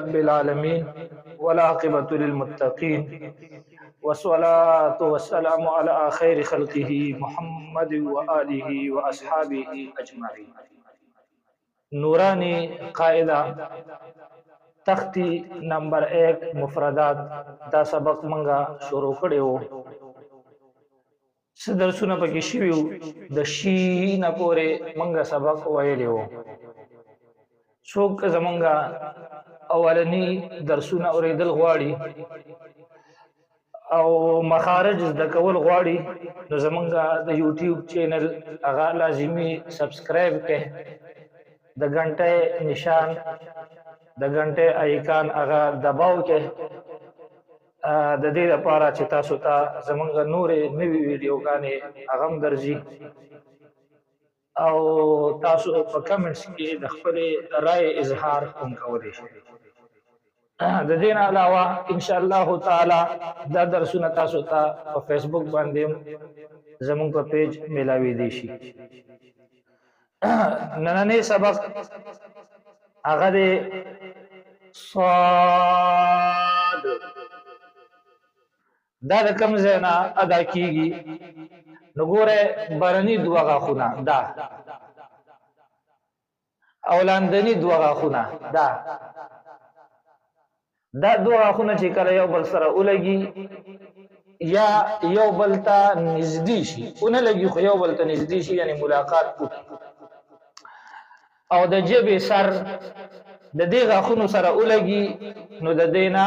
رب العالمين والعاقبة للمتقين والصلاة والسلام على خير خلقه محمد وآله وأصحابه أجمعين. نورانی قاعدہ تختی نمبر 1 مفردات دا سبق منگا شروع کړی وو. څه درسونه پکې شوي وو د شي نه پورې منگا سبق ویلی وو. څوک زمونږ اولنی درسونه اوریدل غواړي او مخارج زده کول غواړي نو زمونږ د یوټیوب چینل هغه لازمي سبسکرایب کړئ، د غنټه نشان د غنټه آیکان هغه دباو کې د دې لپاره چې تاسو ته زمونږ نورې نوې ویډیوګانې هغه هم درځي او تاسو په کمنټس کې د خپل رائے اظهار هم کولی شئ. د دې نه علاوه ان شاء الله تعالی دا درسونه تاسو ته په فیسبوک باندې زمونږ په پیج ملاوي دي شي. نننې سبق هغه د صاد دا د کوم ځای نه ادا کیږي. نو ګوره برني دوه غاښونه دا او لاندني دوه غاښونه دا دوه غاښونه چې کله یو بل سره ولګي یا یو بل ته نږدې شي، ونه لګي خو یو بل ته نږدې شي، یعنی ملاقات وکړي او د ژبې سر د دې غاښونو سره ولګي نو د دې نه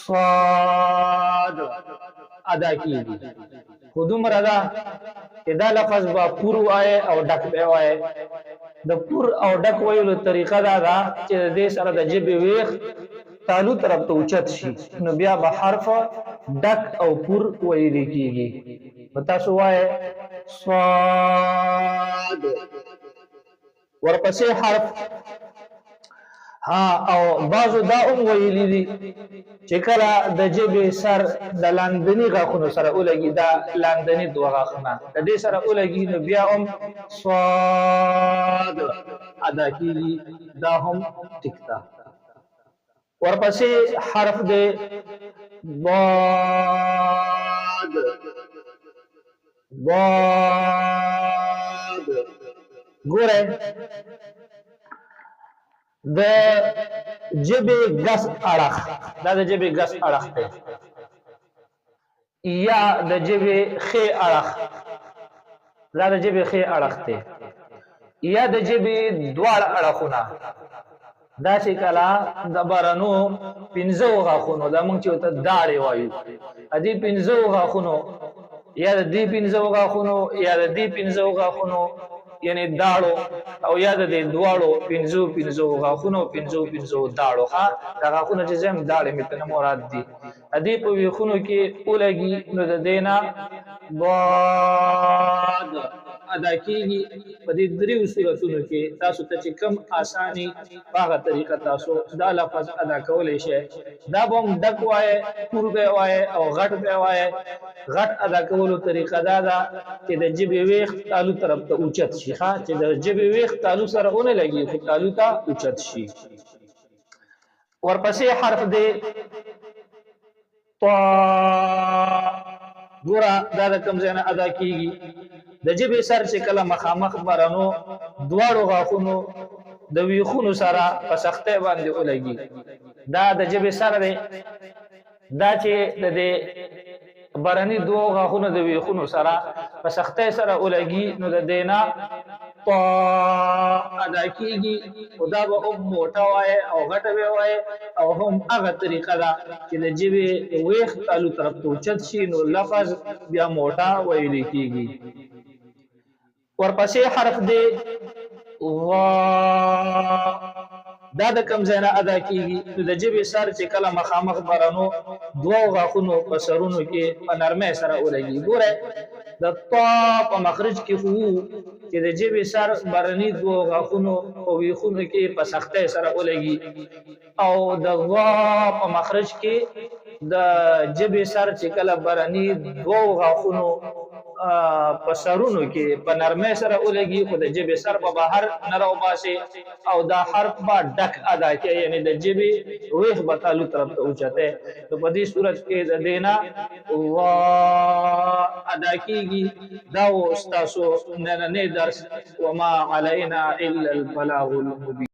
صاد ادا کیږي. خو دومره ده چې دا لفظ به پور وایه او ډک به وایه. د پور او ډک ویلو طریقه دا ده چې د دې سره د ژبې ویښ تالو طرف ته اوچت شي نو بیا به حرف ډک او پور ویلی کیږي. نو تاسو وایه صاد، ورپسې حرف او بعضو دا هم ویلی دي چې کله د ژبې سر د لاندني غاښونو سره ولګي، دا لاندني دوه غاښونه د دې سره ولګي نو بیا هم صاد ادا کیږي. دا هم ټیک ده. ورپسې حرف دی ضاد. ګوره د ژبې ګس اړخ، دا د ژبې ګس اړخ دی، یا د ژبې ښی اړخ، دا د ژبې ښی اړخ دی، یا د ژبې دواړه اړخونه. دا چې کله د برنو 15 غاښونو دا موږ چې ورته داړې وایو، دې 15 غاښونو یا د دې 15 غاښونو یا د دې 15 غاښونو یعنی داړو او یا د دې دواړو 15 غاښونو 15 داړو. دا غاښونه چې زم داړې مې ته نه مراد دي، دې په ویښونو کې ولګي نو د دې نه ضاد ادا کیږي. په دې دریو صورتونو کې تاسو ته چې کم آسانی په هغه طریقه تاسو دا لفظ ادا کولی شئ. دا به هم ډک وایه، پور به وایه او غټ به وایه. غټ ادا کولو طریقه دا ده چې د ژبې ویښ تالو طرف ته اوچت شي، چې د ژبې ویښ تالو سره ونه لګي خو تالو ته اوچت شي. ورپسې حرف دی طا. ګوره دا د کوم ځای نه ادا کیږي. د ژبې سر چې کله مخامخ برنو دواړو غاښونو د ویښونو سره په سختۍ باندې ولګي، دا د ژبې سر دی. دا چې د دې برني دوه غاښونو د ویښونو سره په سختۍ سره ولګي نو د دې نه طا ادا کیږي. خو دا به هم موټه وایه او غټه به وایه او هم هغه طریقه ده چې د ژبې ویښ تالو طرف ته اوچت شي نو لفظ بیا موټه ویلی کیږي. ورپسې حرف دی غا. دا د کوم ځای نه ادا کیږي؟ نو د ژبې سر چې کله مخامخ برنو دوه غاښونو په سرونو کې په نرمۍ سره ولګي. ګوره د طا په مخرج کې خو چې د ژبې سر برني دوه غاښونو په ویښونو کې په سختۍ سره ولګي، او د غا په مخرج کې د ژبې سر چې کله برني دوه غاښونو په سرونو کې په نرمۍ سره ولګي خو د ژبې سر به بهر نه راوباسي او دا حرف به ډک ادا کوي یعنې د ژبې ویښ به تعلق طرف ته اوچتی نو په دې صورت کې د دې نه ادا کېږي دا و ستاسو نننی درس وما علینا الا البلاغ المبین